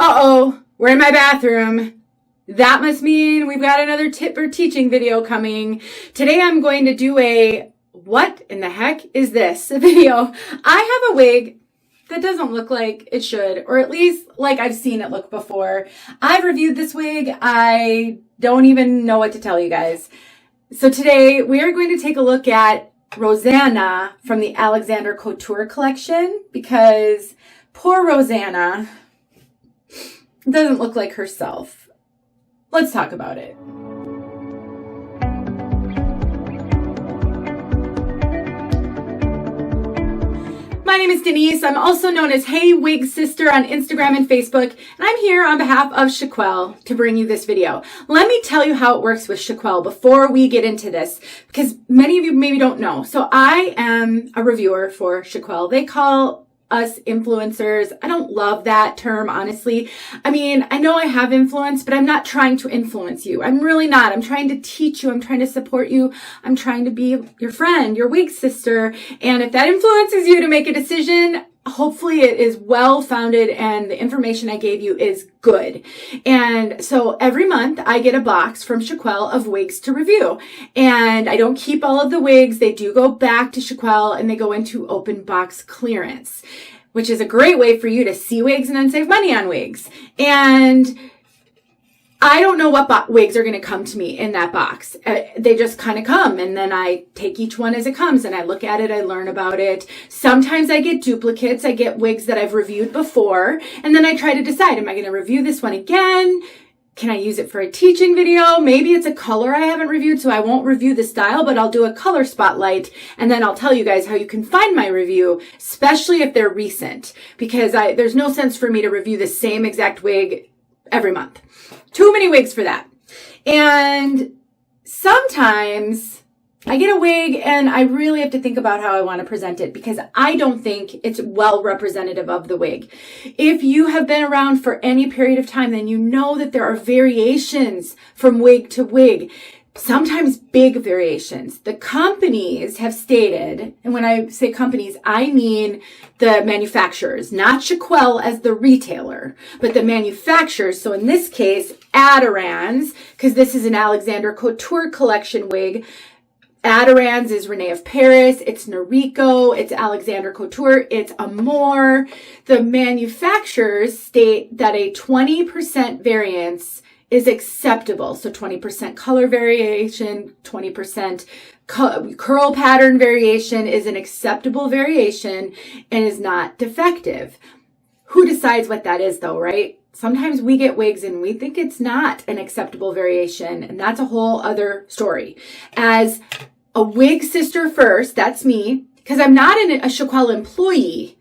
Uh-oh, we're in my bathroom. That must mean we've got another tip or teaching video coming. Today I'm going to do a what in the heck is this video. I have a wig that doesn't look like it should, or at least like I've seen it look before. I've reviewed this wig. I don't even know what to tell you guys. So today we are going to take a look at Rosanna from the Alexander Couture collection, because poor Rosanna doesn't look like herself. Let's talk about it. My name is Denise. I'm also known as heywigsister on Instagram and Facebook, and I'm here on behalf of Chiquel to bring you this video. Let me tell you how it works with Chiquel before we get into this, because many of you maybe don't know. So I am a reviewer for Chiquel. They call us influencers. I don't love that term, honestly. I mean, I know I have influence, but I'm not trying to influence you. I'm really not. I'm trying to teach you. I'm trying to support you. I'm trying to be your friend, your wig sister. And if that influences you to make a decision, hopefully it is well-founded and the information I gave you is good. And so every month I get a box from Chiquel of wigs to review. And I don't keep all of the wigs. They do go back to Chiquel and they go into open box clearance, which is a great way for you to see wigs and then save money on wigs. And I don't know what wigs are going to come to me in that box. They just kind of come, and then I take each one as it comes and I look at it, I learn about it. Sometimes I get duplicates. I get wigs that I've reviewed before, and then I try to decide, am I going to review this one again? Can I use it for a teaching video? Maybe it's a color I haven't reviewed, so I won't review the style, but I'll do a color spotlight, and then I'll tell you guys how you can find my review, especially if they're recent, because there's no sense for me to review the same exact wig every month. Too many wigs for that. And sometimes I get a wig and I really have to think about how I want to present it, because I don't think it's well representative of the wig. If you have been around for any period of time, then you know that there are variations from wig to wig. Sometimes big variations. The companies have stated, and when I say companies, I mean the manufacturers, not Chiquel as the retailer, but the manufacturers. So in this case, Adorans, because this is an Alexander Couture collection wig. Adorans is Rene of Paris, it's Noriko, it's Alexander Couture, it's Amour. The manufacturers state that a 20% variance is acceptable. So 20% color variation, 20% curl pattern variation is an acceptable variation and is not defective. Who decides what that is though, right? Sometimes we get wigs and we think it's not an acceptable variation, and that's a whole other story. As a wig sister first, that's me, because I'm not a Chiquel employee.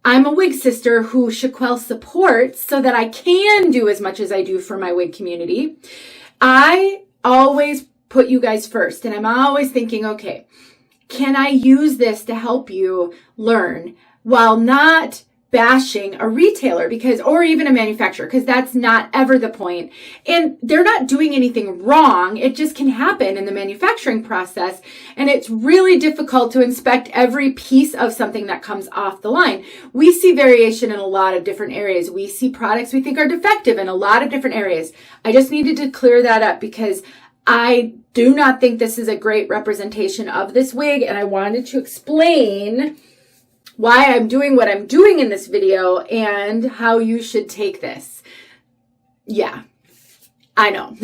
I'm a wig sister who Chiquel supports so that I can do as much as I do for my wig community. I always put you guys first, and I'm always thinking, okay, can I use this to help you learn while not bashing a retailer, or even a manufacturer, because that's not ever the point. And they're not doing anything wrong. It just can happen in the manufacturing process. And it's really difficult to inspect every piece of something that comes off the line. We see variation in a lot of different areas. We see products we think are defective in a lot of different areas. I just needed to clear that up, because I do not think this is a great representation of this wig. And I wanted to explain why I'm doing what I'm doing in this video and how you should take this. Yeah, I know.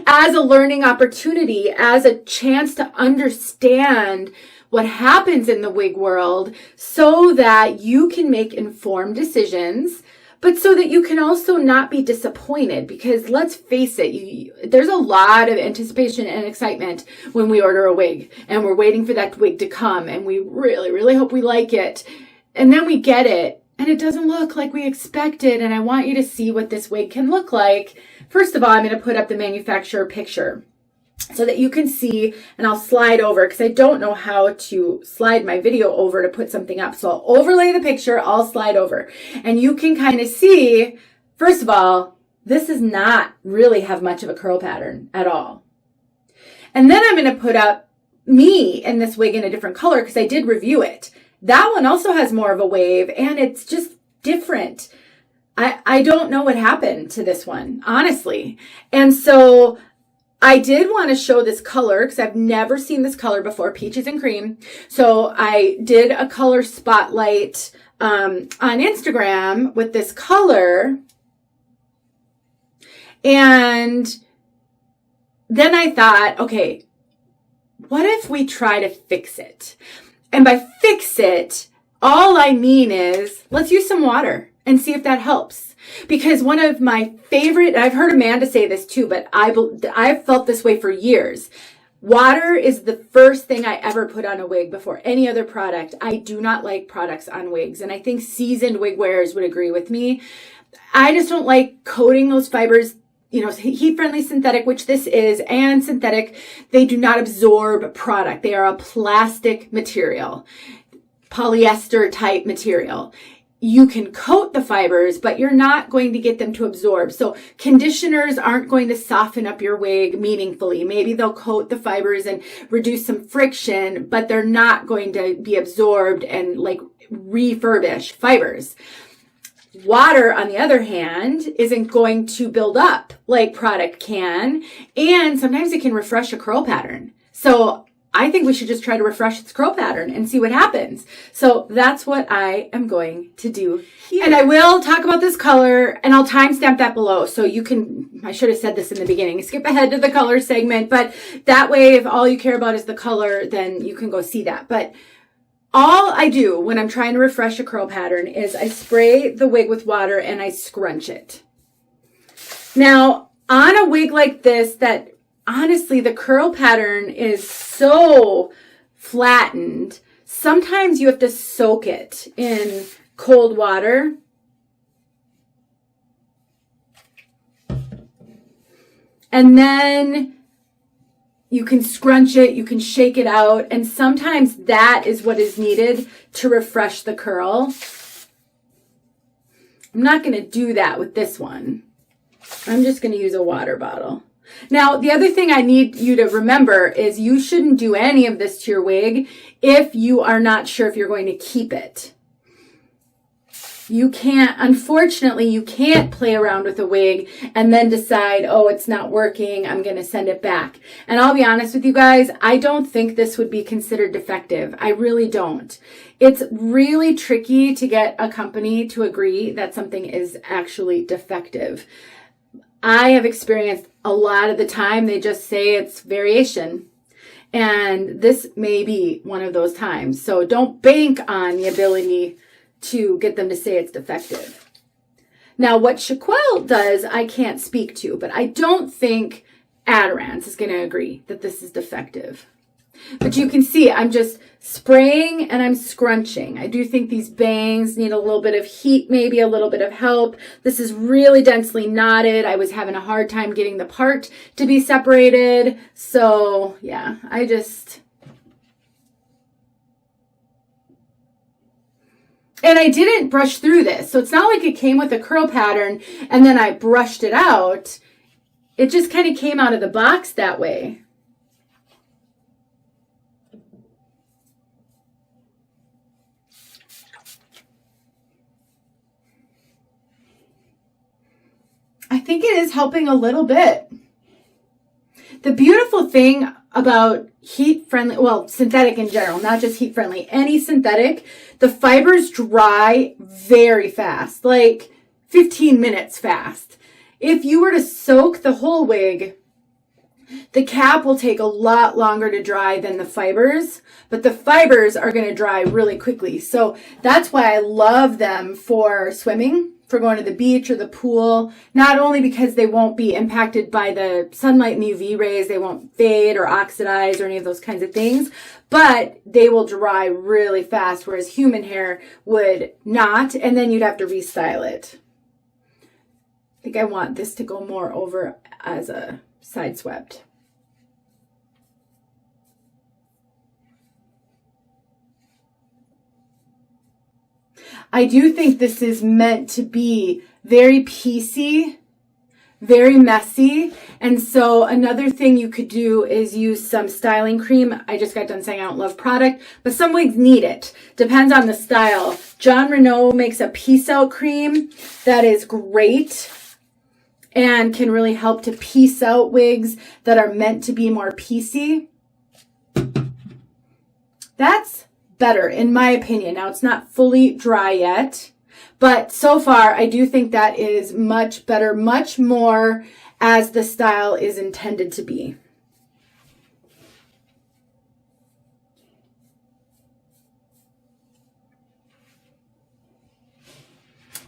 As a learning opportunity, as a chance to understand what happens in the wig world so that you can make informed decisions, but so that you can also not be disappointed, because let's face it, there's a lot of anticipation and excitement when we order a wig and we're waiting for that wig to come and we really, really hope we like it. And then we get it and it doesn't look like we expected. And I want you to see what this wig can look like. First of all, I'm going to put up the manufacturer picture so that you can see, and I'll slide over because I don't know how to slide my video over to put something up. So I'll overlay the picture, I'll slide over, and you can kind of see, first of all, this does not really have much of a curl pattern at all. And then I'm going to put up me in this wig in a different color because I did review it. That one also has more of a wave and it's just different. I don't know what happened to this one, honestly. And so I did want to show this color because I've never seen this color before, peaches and cream. So I did a color spotlight on Instagram with this color. And then I thought, okay, what if we try to fix it? And by fix it, all I mean is let's use some water and see if that helps. Because one of my favorite, I've heard Amanda say this too, but I've felt this way for years. Water is the first thing I ever put on a wig before any other product. I do not like products on wigs. And I think seasoned wig wearers would agree with me. I just don't like coating those fibers, you know, heat-friendly synthetic, which this is, and synthetic. They do not absorb product. They are a plastic material, polyester type material. You can coat the fibers, but you're not going to get them to absorb. So conditioners aren't going to soften up your wig meaningfully. Maybe they'll coat the fibers and reduce some friction, but they're not going to be absorbed and like refurbish fibers. Water, on the other hand, isn't going to build up like product can, and sometimes it can refresh a curl pattern. So I think we should just try to refresh its curl pattern and see what happens. So that's what I am going to do here. And I will talk about this color, and I'll timestamp that below. So you can, I should have said this in the beginning, skip ahead to the color segment, but that way, if all you care about is the color, then you can go see that. But all I do when I'm trying to refresh a curl pattern is I spray the wig with water and I scrunch it. Now, on a wig like this that honestly, the curl pattern is so flattened. Sometimes you have to soak it in cold water. And then you can scrunch it, you can shake it out. And sometimes that is what is needed to refresh the curl. I'm not going to do that with this one. I'm just going to use a water bottle. Now, the other thing I need you to remember is you shouldn't do any of this to your wig if you are not sure if you're going to keep it. You can't, unfortunately, you can't play around with a wig and then decide, oh, it's not working, I'm going to send it back. And I'll be honest with you guys, I don't think this would be considered defective. I really don't. It's really tricky to get a company to agree that something is actually defective. I have experienced a lot of the time they just say it's variation. And this may be one of those times. So don't bank on the ability to get them to say it's defective. Now, what Chiquel does, I can't speak to, but I don't think Adorance is going to agree that this is defective. But you can see I'm just spraying and I'm scrunching. I do think these bangs need a little bit of heat, maybe a little bit of help. This is really densely knotted. I was having a hard time getting the part to be separated. So yeah, and I didn't brush through this. So it's not like it came with a curl pattern and then I brushed it out. It just kind of came out of the box that way. I think it is helping a little bit. The beautiful thing about heat-friendly, well, synthetic in general, not just heat-friendly, any synthetic, the fibers dry very fast, like 15 minutes fast. If you were to soak the whole wig, the cap will take a lot longer to dry than the fibers, but the fibers are going to dry really quickly. So that's why I love them for swimming, for going to the beach or the pool, not only because they won't be impacted by the sunlight and the UV rays, they won't fade or oxidize or any of those kinds of things, but they will dry really fast, whereas human hair would not, and then you'd have to restyle it. I think I want this to go more over as a side swept. I do think this is meant to be very piecey, very messy. And so another thing you could do is use some styling cream. I just got done saying I don't love product, but some wigs need it. Depends on the style. John Rene makes a piece out cream that is great and can really help to piece out wigs that are meant to be more piecey. That's better in my opinion. Now it's not fully dry yet, but so far I do think that is much better, much more as the style is intended to be.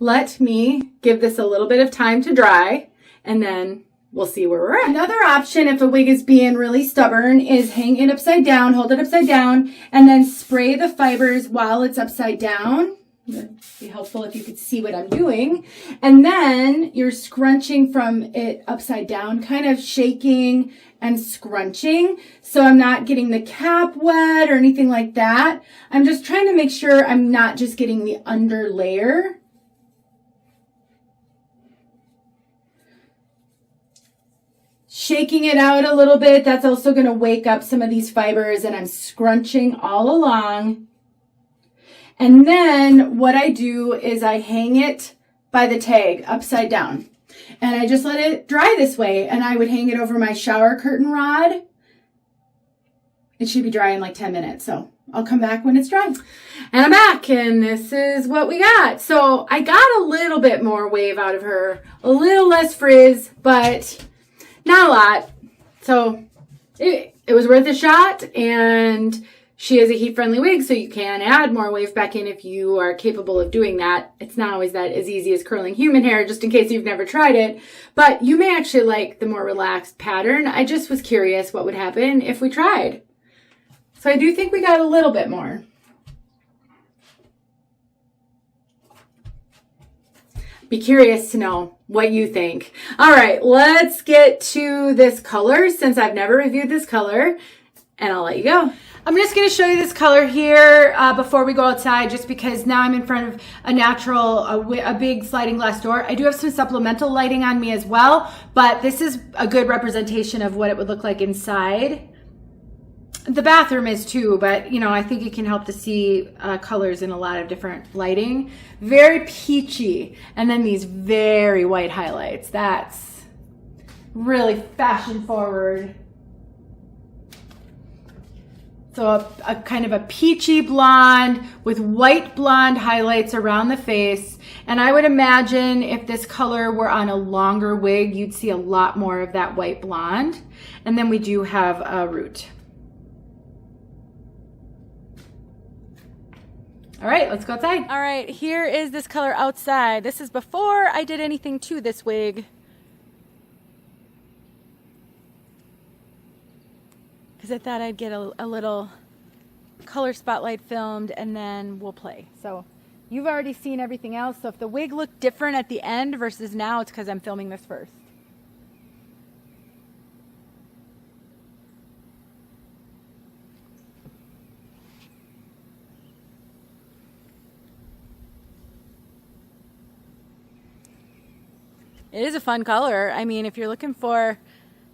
Let me give this a little bit of time to dry, and then we'll see where we're at. Another option, if a wig is being really stubborn, is hang it upside down, hold it upside down, and then spray the fibers while it's upside down. It'd be helpful if you could see what I'm doing. And then you're scrunching from it upside down, kind of shaking and scrunching. So I'm not getting the cap wet or anything like that. I'm just trying to make sure I'm not just getting the under layer. Shaking it out a little bit, that's also going to wake up some of these fibers, and I'm scrunching all along. And then what I do is I hang it by the tag upside down, and I just let it dry this way, and I would hang it over my shower curtain rod. It should be dry in like 10 minutes, so I'll come back when it's dry. And I'm back, and this is what we got. So I got a little bit more wave out of her, a little less frizz, but not a lot. So it was worth a shot, and she is a heat-friendly wig, so you can add more wave back in if you are capable of doing that. It's not always that as easy as curling human hair, just in case you've never tried it. But you may actually like the more relaxed pattern. I just was curious what would happen if we tried. So I do think we got a little bit more. Be curious to know what you think. All right, let's get to this color since I've never reviewed this color, and I'll let you go. I'm just going to show you this color here before we go outside, just because now I'm in front of a big sliding glass door. I do have some supplemental lighting on me as well, but this is a good representation of what it would look like inside. The bathroom is too, but you know, I think it can help to see colors in a lot of different lighting. Very peachy, and then these very white highlights. That's really fashion forward. So a kind of a peachy blonde with white blonde highlights around the face. And I would imagine if this color were on a longer wig, you'd see a lot more of that white blonde. And then we do have a root. All right, let's go outside. All right, here is this color outside. This is before I did anything to this wig. Because I thought I'd get a little color spotlight filmed, and then we'll play. So you've already seen everything else. So if the wig looked different at the end versus now, it's because I'm filming this first. It is a fun color. I mean, if you're looking for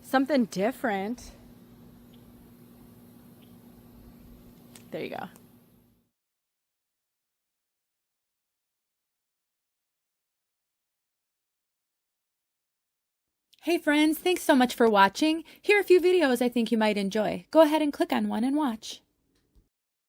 something different, there you go. Hey friends, thanks so much for watching. Here are a few videos I think you might enjoy. Go ahead and click on one and watch.